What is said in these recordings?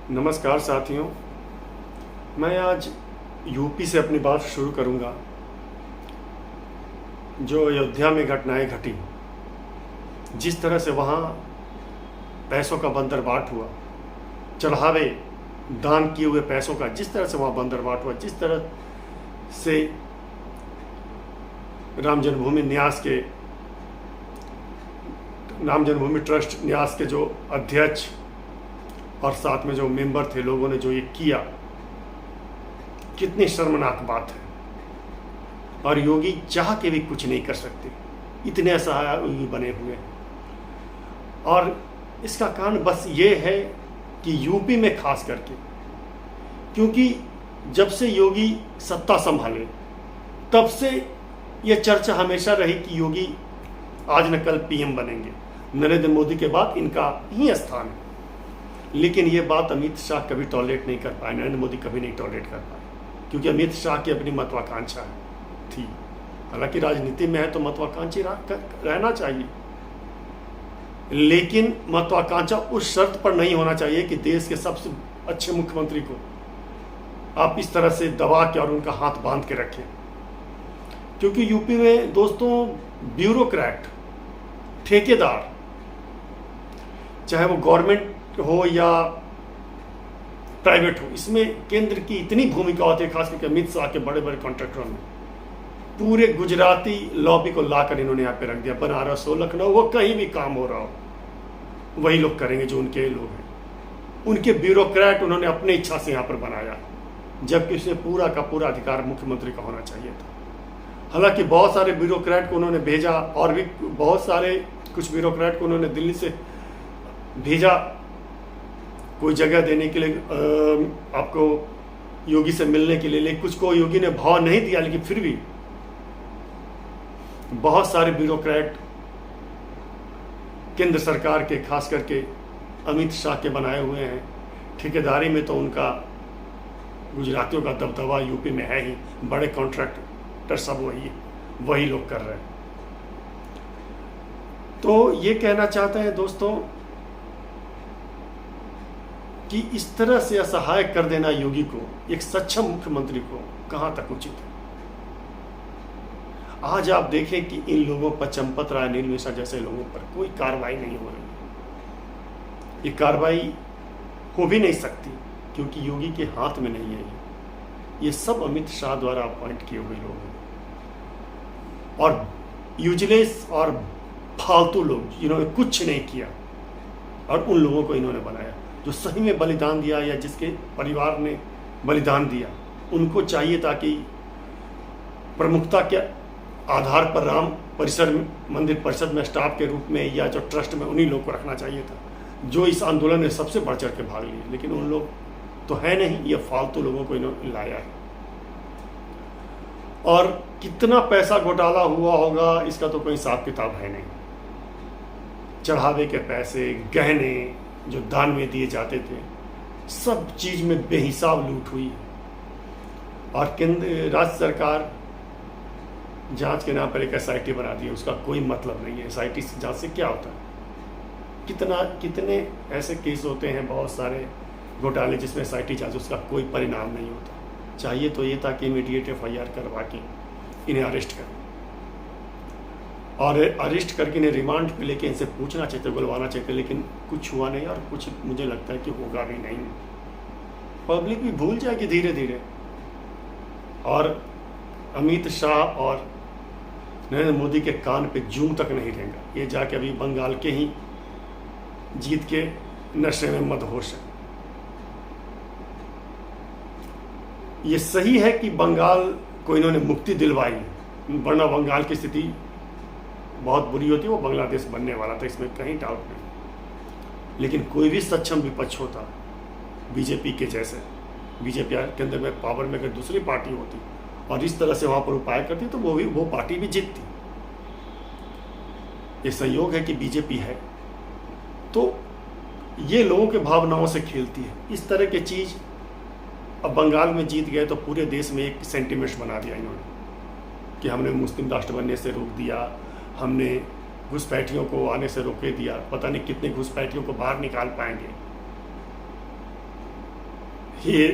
नमस्कार साथियों, मैं आज यूपी से अपनी बात शुरू करूंगा। जो अयोध्या में घटनाएं घटी, जिस तरह से वहाँ पैसों का बंदरबाट हुआ, चढ़ावे दान किए हुए पैसों का जिस तरह से वहाँ बंदरबाट हुआ, जिस तरह से राम जन्मभूमि ट्रस्ट न्यास के जो अध्यक्ष और साथ में जो मेंबर थे, लोगों ने जो ये किया, कितनी शर्मनाक बात है। और योगी चाह के भी कुछ नहीं कर सकते, इतने असहाय योगी बने हुए हैं। और इसका कारण बस ये है कि यूपी में खास करके, क्योंकि जब से योगी सत्ता संभाले तब से ये चर्चा हमेशा रही कि योगी आज न कल पीएम बनेंगे, नरेंद्र मोदी के बाद इनका ही स्थान है। लेकिन ये बात अमित शाह कभी टॉलरेट नहीं कर पाए, नरेंद्र मोदी कभी नहीं टॉलरेट कर पाए, क्योंकि अमित शाह की अपनी महत्वाकांक्षा थी। हालांकि राजनीति में है तो महत्वाकांक्षी रहना चाहिए, लेकिन महत्वाकांक्षा उस शर्त पर नहीं होना चाहिए कि देश के सबसे अच्छे मुख्यमंत्री को आप इस तरह से दबा के और उनका हाथ बांध के रखें। क्योंकि यूपी में दोस्तों ब्यूरोक्रेट, ठेकेदार, चाहे वो गवर्नमेंट हो या प्राइवेट हो, इसमें केंद्र की इतनी भूमिका होती है, खास करके अमित शाह के बड़े बड़े कॉन्ट्रैक्टरों में। पूरे गुजराती लॉबी को लाकर इन्होंने यहाँ पे रख दिया। बनारस हो, लखनऊ हो, कहीं भी काम हो रहा हो, वही लोग करेंगे जो उनके लोग हैं। उनके ब्यूरोक्रेट उन्होंने अपनी इच्छा से यहाँ पर बनाया, जबकि उसमें पूरा का पूरा अधिकार मुख्यमंत्री का होना चाहिए था। हालांकि बहुत सारे ब्यूरोक्रेट को उन्होंने भेजा, और भी बहुत सारे कुछ ब्यूरोक्रेट को उन्होंने दिल्ली से भेजा कोई जगह देने के लिए, आपको योगी से मिलने के लिए। लेकिन कुछ को योगी ने भाव नहीं दिया, लेकिन फिर भी बहुत सारे ब्यूरोक्रेट केंद्र सरकार के, खास करके अमित शाह के बनाए हुए हैं। ठेकेदारी में तो उनका, गुजरातियों का दबदबा यूपी में है ही, बड़े कॉन्ट्रैक्टर सब वही लोग कर रहे हैं। तो ये कहना चाहते हैं दोस्तों कि इस तरह से असहाय कर देना योगी को, एक सक्षम मुख्यमंत्री को, कहां तक उचित है। आज आप देखें कि इन लोगों पर, चंपत राय, अनिल मिश्रा जैसे लोगों पर कोई कार्रवाई नहीं हो रही। ये कार्रवाई हो भी नहीं सकती, क्योंकि योगी के हाथ में नहीं है। ये सब अमित शाह द्वारा अपॉइंट किए हुए लोग हैं, और यूजलेस और फालतू लोग जिन्होंने कुछ नहीं किया, और उन लोगों को इन्होंने बनाया जो सही में बलिदान दिया, या जिसके परिवार ने बलिदान दिया। उनको चाहिए था कि प्रमुखता के आधार पर राम परिसर, मंदिर परिषद में स्टाफ के रूप में, या जो ट्रस्ट में, उन्हीं लोग को रखना चाहिए था, जो इस आंदोलन में सबसे बढ़ चढ़ के भाग लिए। लेकिन उन लोग तो है नहीं, ये फालतू लोगों को इन्होंने लाया है। और कितना पैसा घोटाला हुआ होगा, इसका तो कोई हिसाब किताब है नहीं। चढ़ावे के पैसे, गहने जो दान में दिए जाते थे, सब चीज में बेहिसाब लूट हुई। और केंद्र, राज्य सरकार जांच के नाम पर एक एसआईटी बना दी है। उसका कोई मतलब नहीं है। एसआईटी जांच से क्या होता है? कितने ऐसे केस होते हैं, बहुत सारे घोटाले, जिसमें एसआईटी जांच, उसका कोई परिणाम नहीं होता। चाहिए तो ये था कि इमीडिएट एफआईआर करवा के इन्हें अरेस्ट करें, और अरेस्ट करके इन्हें रिमांड पे लेके इनसे पूछना चाहिए, बुलवाना चाहिए। लेकिन कुछ हुआ नहीं, और कुछ मुझे लगता है कि होगा भी नहीं। पब्लिक भी भूल जाएगी धीरे धीरे, और अमित शाह और नरेंद्र मोदी के कान पे जूं तक नहीं रहेगा। ये जाके अभी बंगाल के ही जीत के नशे में मदहोश है। ये सही है कि बंगाल को इन्होंने मुक्ति दिलवाई, वरना बंगाल की स्थिति बहुत बुरी होती, वो बांग्लादेश बनने वाला था, इसमें कहीं डाउट नहीं। लेकिन कोई भी सक्षम विपक्ष होता, बीजेपी के जैसे, बीजेपी के अंदर में पावर में अगर दूसरी पार्टी होती और इस तरह से वहां पर उपाय करती, तो वो पार्टी भी जीतती। ये संयोग है कि बीजेपी है, तो ये लोगों के भावनाओं से खेलती है। इस तरह की चीज अब बंगाल में जीत गए तो पूरे देश में एक सेंटिमेंट्स बना दिया इन्होंने कि हमने मुस्लिम राष्ट्र बनने से रोक दिया, हमने घुसपैठियों को आने से रोके दिया, पता नहीं कितने घुसपैठियों को बाहर निकाल पाएंगे। ये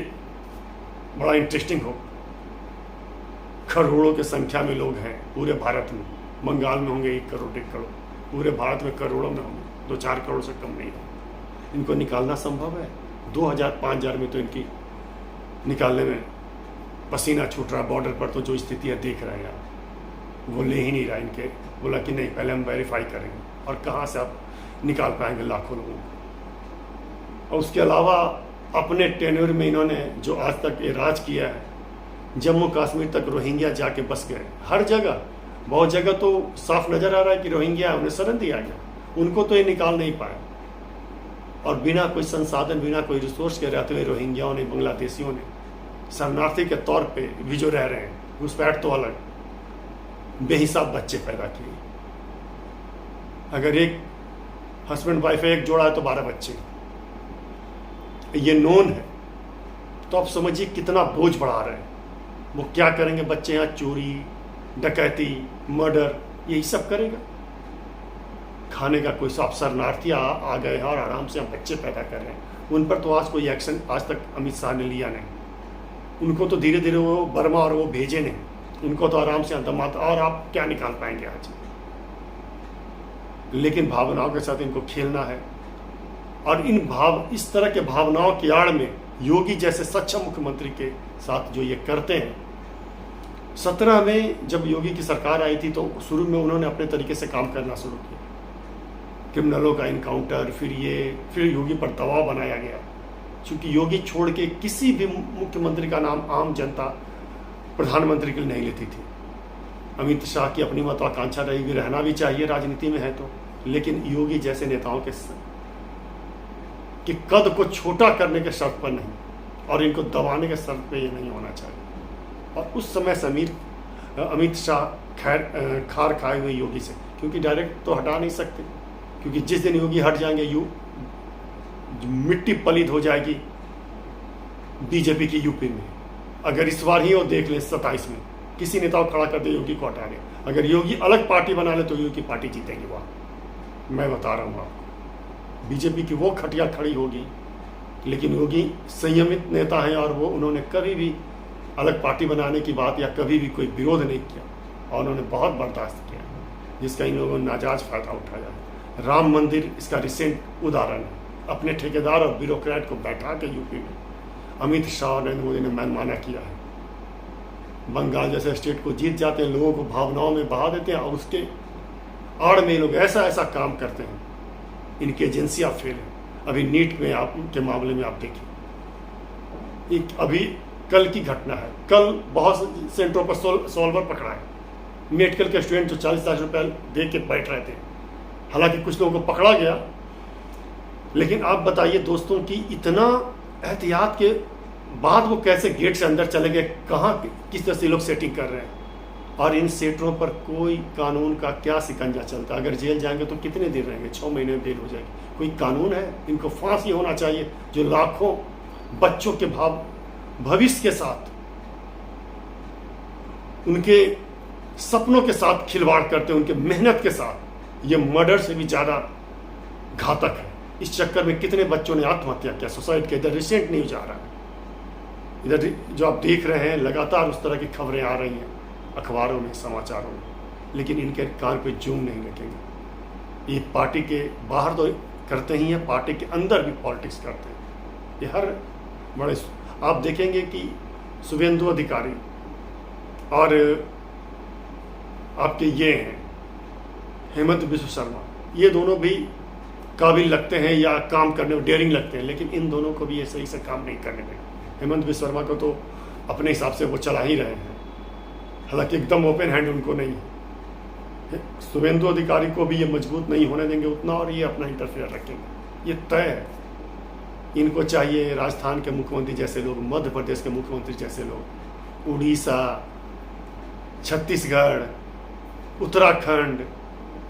बड़ा इंटरेस्टिंग हो। करोड़ों की संख्या में लोग हैं पूरे भारत में। बंगाल में होंगे 1 करोड़ 1 करोड़, पूरे भारत में करोड़ों में होंगे, 2-4 करोड़ से कम नहीं है। इनको निकालना संभव है? 2000-5000 में तो इनकी निकालने में पसीना छूट रहा। बॉर्डर पर तो जो स्थितियाँ देख रहे हैं आप, वो ले ही नहीं रहा इनके। बोला कि नहीं, पहले हम वेरीफाई करेंगे। और कहाँ से आप निकाल पाएंगे लाखों लोगों को? और उसके अलावा अपने टेन्योर में इन्होंने जो आज तक ये राज किया है, जम्मू कश्मीर तक रोहिंग्या जाके बस गए। हर जगह, बहुत जगह तो साफ नजर आ रहा है कि रोहिंग्या उन्हें शरण दिया गया, उनको तो ये निकाल नहीं पाए। और बिना कोई संसाधन, बिना कोई रिसोर्स के रहते हुए रोहिंग्याओं ने, बांग्लादेशियों ने शरणार्थी के तौर पे भी जो रह रहे हैं, घुसपैठ तो अलग, बेहिसाब बच्चे पैदा किए। अगर एक हस्बैंड वाइफ है, एक जोड़ा है तो 12 बच्चे, ये नोन है। तो आप समझिए कितना बोझ बढ़ा रहे हैं। वो क्या करेंगे? बच्चे यहाँ चोरी, डकैती, मर्डर, यही सब करेगा। खाने का कोई साफ शरणार्थी आ गए हैं और आराम से हम बच्चे पैदा कर रहे हैं। उन पर तो आज कोई एक्शन आज तक अमित शाह ने लिया नहीं। उनको तो धीरे धीरे वो बर्मा और वो भेजे नहीं, उनको तो आराम से दमाद। और आप क्या निकाल पाएंगे आज? लेकिन भावनाओं के साथ इनको खेलना है। और इस तरह के भावनाओं की आड़ में योगी जैसे सक्षम मुख्यमंत्री के साथ जो ये करते हैं। 17 में जब योगी की सरकार आई थी तो शुरू में उन्होंने अपने तरीके से काम करना शुरू किया। क्रिमिनलों का इनकाउंटर, फिर योगी पर दबाव बनाया गया। क्योंकि योगी छोड़ के किसी भी मुख्यमंत्री का नाम आम जनता प्रधानमंत्री के लिए नहीं लेती थी। अमित शाह की अपनी महत्वाकांक्षा रही, भी रहना भी चाहिए राजनीति में है तो, लेकिन योगी जैसे नेताओं के कद को छोटा करने के शर्त पर नहीं, और इनको दबाने के शर्त पे ये नहीं होना चाहिए। और उस समय से अमित शाह खार खाए हुए योगी से, क्योंकि डायरेक्ट तो हटा नहीं सकते, क्योंकि जिस दिन योगी हट जाएंगे मिट्टी पलीद हो जाएगी बीजेपी की यूपी में। अगर इस बार ही वो देख ले 27 में किसी नेता को खड़ा कर दे योगी को हटा दे, अगर योगी अलग पार्टी बना ले तो योगी पार्टी जीतेगी वहाँ। मैं बता रहा हूँ आपको, बीजेपी की वो खटिया खड़ी होगी। लेकिन योगी संयमित नेता हैं और वो उन्होंने कभी भी अलग पार्टी बनाने की बात या कभी भी कोई विरोध नहीं किया, और उन्होंने बहुत बर्दाश्त किया, जिसका इन लोगों ने नाजायज फायदा उठाया। राम मंदिर इसका रिसेंट उदाहरण है। अपने ठेकेदार और ब्यूरोक्रेट को बैठा के यूपी में अमित शाह और नरेंद्र मोदी ने मनमाना किया है। बंगाल जैसे स्टेट को जीत जाते हैं, लोगों को भावनाओं में बहा देते हैं, और उसके आड़ में लोग ऐसा ऐसा काम करते हैं। इनकी एजेंसियां फेल हैं। अभी नीट में के मामले में आप देखिए, एक अभी कल की घटना है। कल बहुत सेंटरों पर सॉल्वर पकड़ा है। मेडिकल के स्टूडेंट जो 40 लाख रुपये दे के बैठ रहे थे, हालांकि कुछ लोगों को पकड़ा गया, लेकिन आप बताइए दोस्तों कि इतना एहतियात के बाद वो कैसे गेट से अंदर चले गए? कहाँ किस तरह से लोग सेटिंग कर रहे हैं? और इन सेटरों पर कोई कानून का क्या शिकंजा चलता? अगर जेल जाएंगे तो कितने दिन रहेंगे? 6 महीने में जेल हो जाएगी। कोई कानून है? इनको फांसी होना चाहिए। जो लाखों बच्चों के भविष्य के साथ, उनके सपनों के साथ खिलवाड़ करते हैं, उनके मेहनत के साथ, ये मर्डर से भी ज़्यादा घातक है। इस चक्कर में कितने बच्चों ने आत्महत्या किया सुसाइड के। इधर रिसेंट न्यूज आ रहा है, इधर जो आप देख रहे हैं लगातार उस तरह की खबरें आ रही हैं अखबारों में, समाचारों में, लेकिन इनके कान पे जूम नहीं रखेंगे। ये पार्टी के बाहर तो करते ही हैं, पार्टी के अंदर भी पॉलिटिक्स करते हैं। ये हर बड़े आप देखेंगे कि शुभेंदु अधिकारी और आपके ये हैं हेमंत बिस्व शर्मा, ये दोनों भी काबिल लगते हैं या काम करने में डेयरिंग लगते हैं, लेकिन इन दोनों को भी ये सही से काम नहीं करने देंगे। हेमंत बिस्व शर्मा को तो अपने हिसाब से वो चला ही रहे हैं, हालांकि एकदम ओपन हैंड उनको नहीं है। शुभेंदु अधिकारी को भी ये मजबूत नहीं होने देंगे उतना, और ये अपना इंटरफेयर रखेंगे, ये तय है। इनको चाहिए राजस्थान के मुख्यमंत्री जैसे लोग, मध्य प्रदेश के मुख्यमंत्री जैसे लोग, उड़ीसा, छत्तीसगढ़, उत्तराखंड,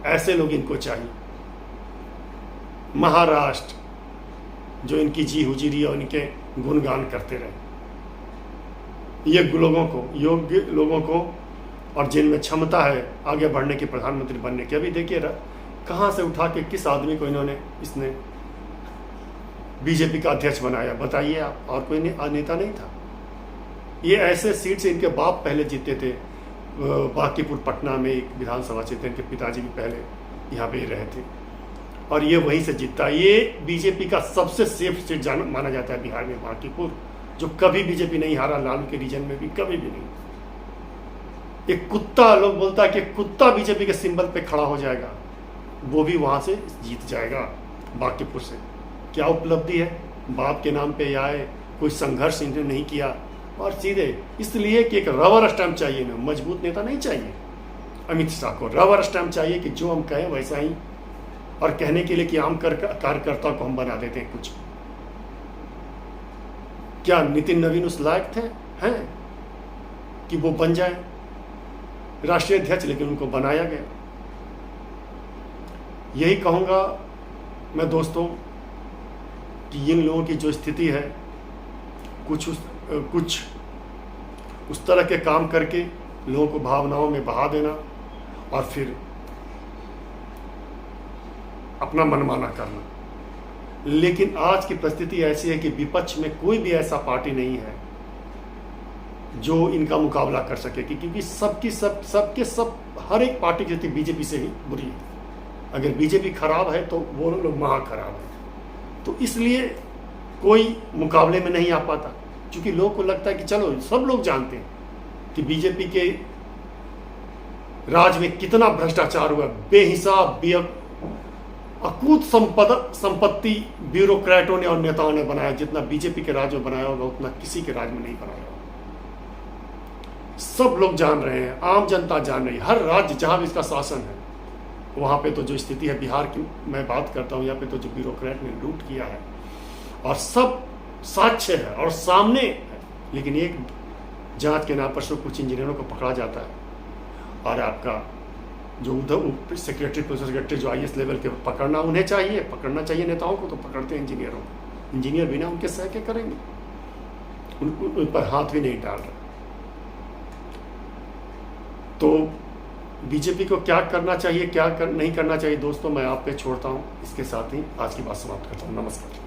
ऐसे लोग इनको चाहिए। महाराष्ट्र, जो इनकी जी हुजूरी और इनके गुणगान करते रहे। ये लोगों को, योग्य लोगों को, और जिनमें क्षमता है आगे बढ़ने की, प्रधानमंत्री बनने की। अभी देखिए कहाँ से उठा के किस आदमी को इसने बीजेपी का अध्यक्ष बनाया, बताइए आप, और कोई नेता नहीं था। ये ऐसे सीट से इनके बाप पहले जीते थे, बांकीपुर पटना में एक विधानसभा क्षेत्र, इनके पिताजी भी पहले यहाँ पे रहे थे और ये वहीं से जीता। ये बीजेपी का सबसे सेफ सीट माना जाता है बिहार में, बांकीपुर, जो कभी बीजेपी नहीं हारा, लालू के रीजन में भी कभी भी नहीं। एक कुत्ता, लोग बोलता है कि कुत्ता बीजेपी के सिंबल पे खड़ा हो जाएगा, वो भी वहां से जीत जाएगा बांकीपुर से। क्या उपलब्धि है, बाप के नाम पे आए, कोई संघर्ष इन्होंने नहीं किया, और सीधे इसलिए कि एक रबर स्टैम्प चाहिए ना, मजबूत नेता नहीं चाहिए। अमित शाह को रबर स्टैम्प चाहिए कि जो हम कहें वैसा ही, और कहने के लिए कि आम कार्यकर्ता को हम बना देते हैं कुछ। क्या नितिन नवीन उस लायक थे हैं कि वो बन जाए राष्ट्रीय अध्यक्ष, लेकिन उनको बनाया गया। यही कहूंगा मैं दोस्तों कि इन लोगों की जो स्थिति है, कुछ उस तरह के काम करके लोगों को भावनाओं में बहा देना और फिर अपना मनमाना करना। लेकिन आज की परिस्थिति ऐसी है कि विपक्ष में कोई भी ऐसा पार्टी नहीं है जो इनका मुकाबला कर सके, क्योंकि सब हर एक पार्टी की स्थिति बीजेपी से ही बुरी है। अगर बीजेपी खराब है तो वो लोग महा खराब है, तो इसलिए कोई मुकाबले में नहीं आ पाता, क्योंकि लोगों को लगता है कि चलो, सब लोग जानते हैं कि बीजेपी के राज में कितना भ्रष्टाचार हुआ, बेहिसाब अकूत संपत्ति ब्यूरोक्रेटों ने और नेताओं ने बनाया। जितना बीजेपी के राज में बनाया होगा उतना किसी के राज में नहीं बनाया होगा। सब लोग जान रहे हैं, आम जनता जान रही है, हर राज्य जहां भी इसका शासन है वहां पे तो जो स्थिति है, बिहार की मैं बात करता हूं, यहाँ पे तो जो ब्यूरोक्रेट ने लूट किया है और सब साक्ष्य है और सामने है। लेकिन एक जांच के नाम पर सब कुछ इंजीनियरों को पकड़ा जाता है, और आपका जो उधर सेक्रेटरी, प्रोफेसर सेक्रेटरी जो IAS लेवल के पकड़ना उन्हें चाहिए, पकड़ना चाहिए नेताओं को, तो पकड़ते हैं इंजीनियरों को। इंजीनियर बिना उनके सह के करेंगे, उन पर हाथ भी नहीं डाल रहे। तो बीजेपी को क्या करना चाहिए, क्या नहीं करना चाहिए दोस्तों, मैं आप पे छोड़ता हूं। इसके साथ ही आज की बात समाप्त करता हूं। नमस्कार।